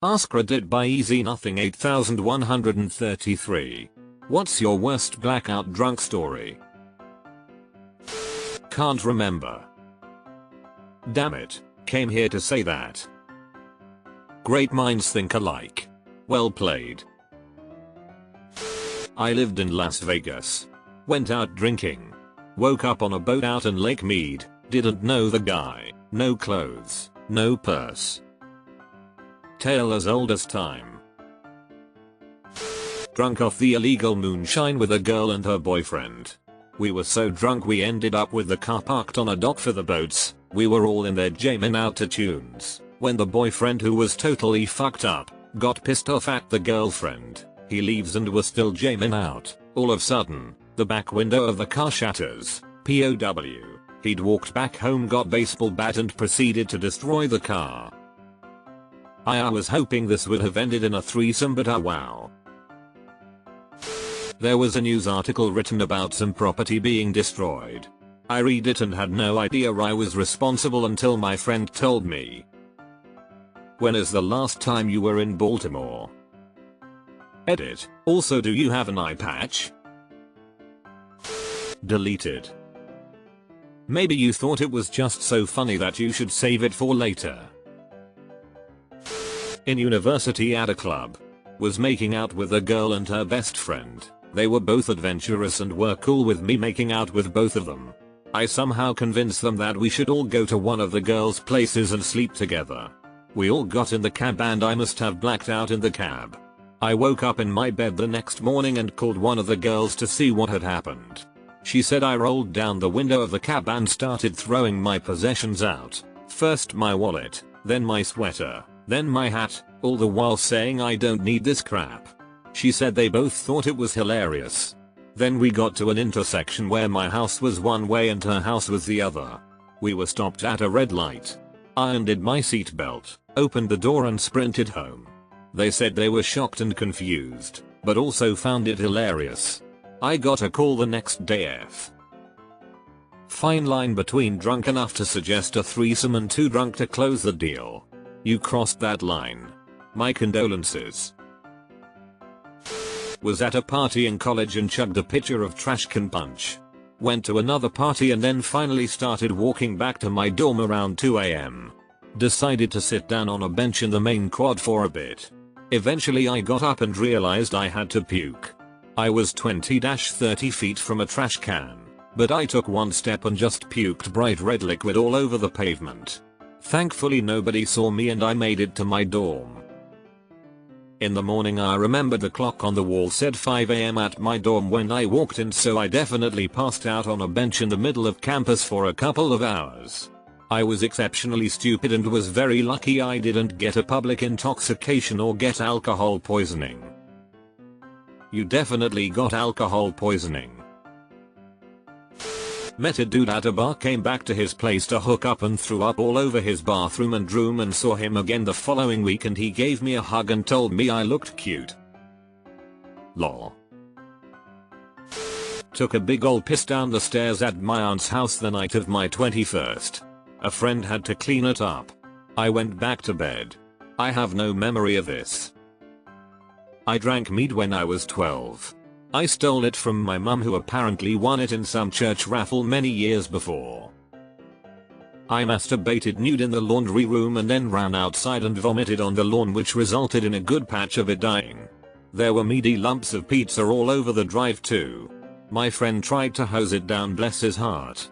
Ask Reddit by Easy Nothing 8133. What's your worst blackout drunk story? Can't remember. Damn it, came here to say that. Great minds think alike. Well played. I lived in Las Vegas. Went out drinking. Woke up on a boat out in Lake Mead, didn't know the guy, no clothes, no purse. Tale as old as time. Drunk off the illegal moonshine with a girl and her boyfriend. We were so drunk we ended up with the car parked on a dock for the boats. We were all in there jamming out to tunes, when the boyfriend, who was totally fucked up, got pissed off at the girlfriend. He leaves and was still jamming out. All of a sudden, the back window of the car shatters. POW. He'd walked back home, got baseball bat and proceeded to destroy the car. I was hoping this would have ended in a threesome, but wow. There was a news article written about some property being destroyed. I read it and had no idea I was responsible until my friend told me. When is the last time you were in Baltimore? Edit. Also, do you have an eye patch? Deleted. Maybe you thought it was just so funny that you should save it for later. In university at a club. Was making out with a girl and her best friend. They were both adventurous and were cool with me making out with both of them. I somehow convinced them that we should all go to one of the girls' places and sleep together. We all got in the cab and I must have blacked out in the cab. I woke up in my bed the next morning and called one of the girls to see what had happened. She said I rolled down the window of the cab and started throwing my possessions out. First my wallet, then my sweater, then my hat, all the while saying I don't need this crap. She said they both thought it was hilarious. Then we got to an intersection where my house was one way and her house was the other. We were stopped at a red light. I undid my seatbelt, opened the door and sprinted home. They said they were shocked and confused, but also found it hilarious. I got a call the next day. Fine line between drunk enough to suggest a threesome and too drunk to close the deal. You crossed that line. My condolences. Was at a party in college and chugged a pitcher of trash can punch. Went to another party and then finally started walking back to my dorm around 2 AM. Decided to sit down on a bench in the main quad for a bit. Eventually I got up and realized I had to puke. I was 20-30 feet from a trash can, but I took one step and just puked bright red liquid all over the pavement. Thankfully nobody saw me and I made it to my dorm. In the morning I remembered the clock on the wall said 5 AM at my dorm when I walked in, so I definitely passed out on a bench in the middle of campus for a couple of hours. I was exceptionally stupid and was very lucky I didn't get a public intoxication or get alcohol poisoning. You definitely got alcohol poisoning. Met a dude at a bar, came back to his place to hook up and threw up all over his bathroom and room, and saw him again the following week and he gave me a hug and told me I looked cute. Lol. Took a big ol' piss down the stairs at my aunt's house the night of my 21st. A friend had to clean it up. I went back to bed. I have no memory of this. I drank mead when I was 12. I stole it from my mum, who apparently won it in some church raffle many years before. I masturbated nude in the laundry room and then ran outside and vomited on the lawn, which resulted in a good patch of it dying. There were meaty lumps of pizza all over the drive too. My friend tried to hose it down, bless his heart.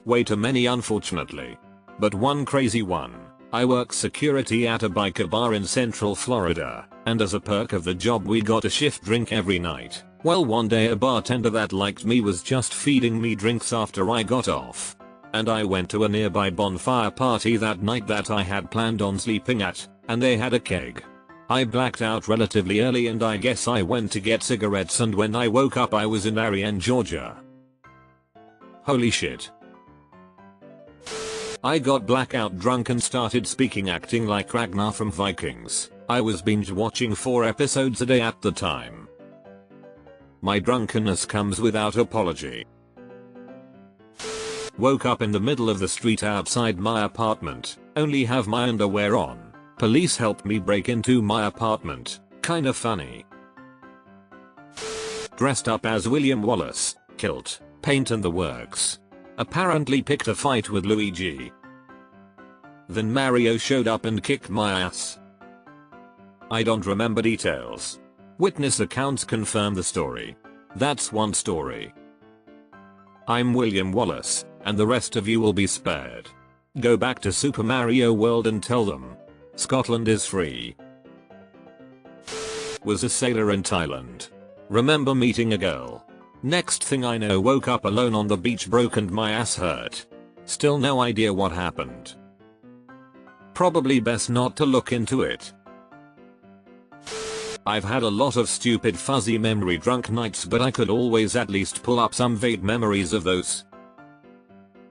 Way too many unfortunately. But one crazy one. I work security at a biker bar in Central Florida, and as a perk of the job we got a shift drink every night. Well, one day a bartender that liked me was just feeding me drinks after I got off. And I went to a nearby bonfire party that night that I had planned on sleeping at, and they had a keg. I blacked out relatively early and I guess I went to get cigarettes, and when I woke up I was in Ariane, Georgia. Holy shit. I got blackout drunk and started speaking acting like Ragnar from Vikings. I was binge watching 4 episodes a day at the time. My drunkenness comes without apology. Woke up in the middle of the street outside my apartment, only have my underwear on. Police helped me break into my apartment. Kinda funny. Dressed up as William Wallace, kilt, paint and the works. Apparently picked a fight with Luigi. Then Mario showed up and kicked my ass. I don't remember details. Witness accounts confirm the story. That's one story. I'm William Wallace, and the rest of you will be spared. Go back to Super Mario World and tell them Scotland is free. Was a sailor in Thailand. Remember meeting a girl. Next thing I know, woke up alone on the beach, broke and my ass hurt. Still no idea what happened. Probably best not to look into it. I've had a lot of stupid fuzzy memory drunk nights, but I could always at least pull up some vague memories of those.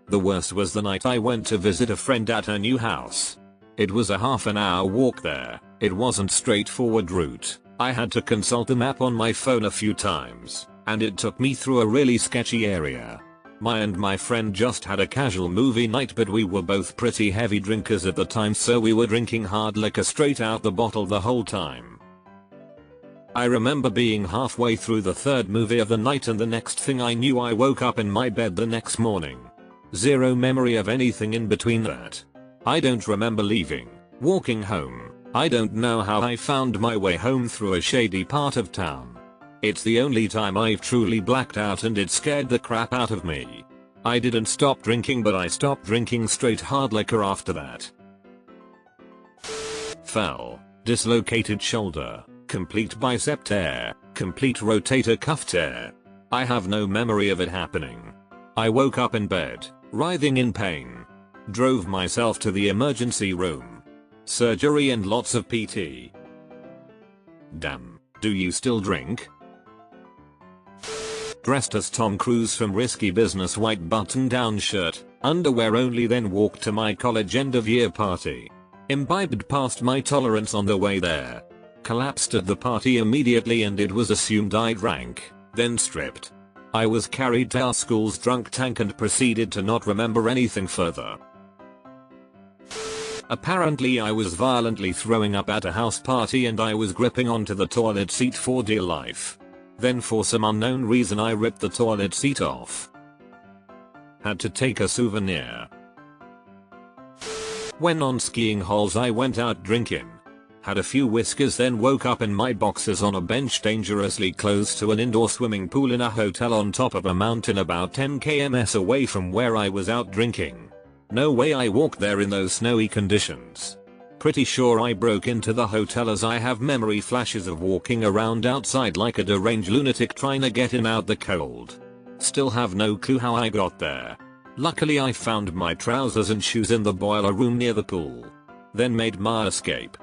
The worst was the night I went to visit a friend at her new house. It was a half an hour walk there. It wasn't straightforward route. I had to consult the map on my phone a few times, and it took me through a really sketchy area. My friend just had a casual movie night, but we were both pretty heavy drinkers at the time, so we were drinking hard liquor straight out the bottle the whole time. I remember being halfway through the third movie of the night, and the next thing I knew I woke up in my bed the next morning. Zero memory of anything in between that. I don't remember leaving, walking home. I don't know how I found my way home through a shady part of town. It's the only time I've truly blacked out, and it scared the crap out of me. I didn't stop drinking, but I stopped drinking straight hard liquor after that. Fell. Dislocated shoulder. Complete bicep tear. Complete rotator cuff tear. I have no memory of it happening. I woke up in bed, writhing in pain. Drove myself to the emergency room. Surgery and lots of PT. Damn, do you still drink? Dressed as Tom Cruise from Risky Business, white button-down shirt, underwear only, then walked to my college end-of-year party. Imbibed past my tolerance on the way there. Collapsed at the party immediately, and it was assumed I drank, then stripped. I was carried to our school's drunk tank and proceeded to not remember anything further. Apparently I was violently throwing up at a house party, and I was gripping onto the toilet seat for dear life. Then for some unknown reason I ripped the toilet seat off. Had to take a souvenir. When on skiing holes I went out drinking. Had a few whiskers, then woke up in my boxers on a bench dangerously close to an indoor swimming pool in a hotel on top of a mountain about 10 km away from where I was out drinking. No way I walked there in those snowy conditions. Pretty sure I broke into the hotel, as I have memory flashes of walking around outside like a deranged lunatic trying to get in out the cold. Still have no clue how I got there. Luckily I found my trousers and shoes in the boiler room near the pool. Then made my escape.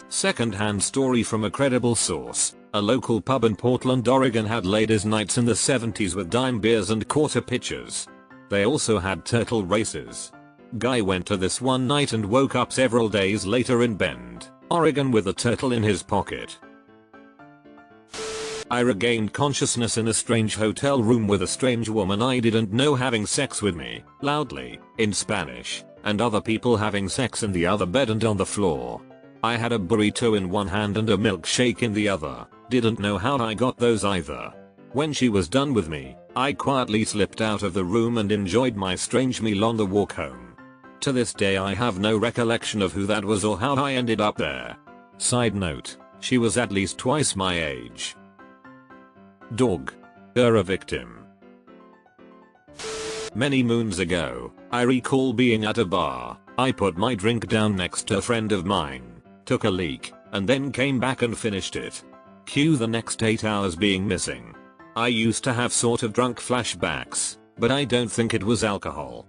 Second-hand story from a credible source. A local pub in Portland, Oregon had ladies' nights in the 70s with dime beers and quarter pitchers. They also had turtle races. Guy went to this one night and woke up several days later in Bend, Oregon with a turtle in his pocket. I regained consciousness in a strange hotel room with a strange woman I didn't know having sex with me, loudly, in Spanish, and other people having sex in the other bed and on the floor. I had a burrito in one hand and a milkshake in the other. Didn't know how I got those either. When she was done with me, I quietly slipped out of the room and enjoyed my strange meal on the walk home. To this day I have no recollection of who that was or how I ended up there. Side note, she was at least twice my age. Dog. A victim. Many moons ago, I recall being at a bar. I put my drink down next to a friend of mine, took a leak, and then came back and finished it. Cue the next 8 hours being missing. I used to have sort of drunk flashbacks, but I don't think it was alcohol.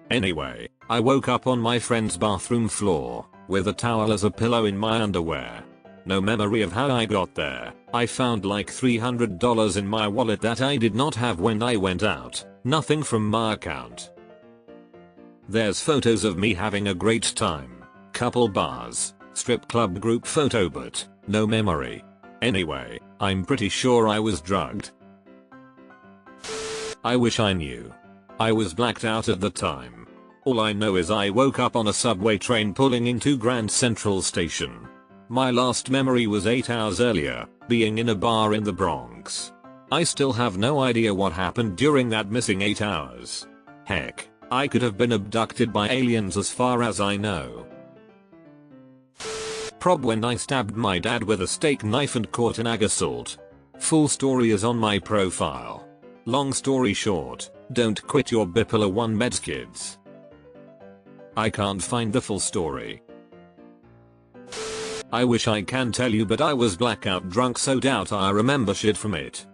Anyway, I woke up on my friend's bathroom floor, with a towel as a pillow in my underwear. No memory of how I got there. I found like $300 in my wallet that I did not have when I went out. Nothing from my account. There's photos of me having a great time. Couple bars, strip club group photo, but no memory. Anyway, I'm pretty sure I was drugged. I wish I knew. I was blacked out at the time. All I know is I woke up on a subway train pulling into Grand Central Station. My last memory was 8 hours earlier, being in a bar in the Bronx. I still have no idea what happened during that missing 8 hours. Heck, I could have been abducted by aliens as far as I know. Prob when I stabbed my dad with a steak knife and caught an ag assault. Full story is on my profile. Long story short, don't quit your bipolar 1 meds, kids. I can't find the full story. I wish I can tell you, but I was blackout drunk, so doubt I remember shit from it.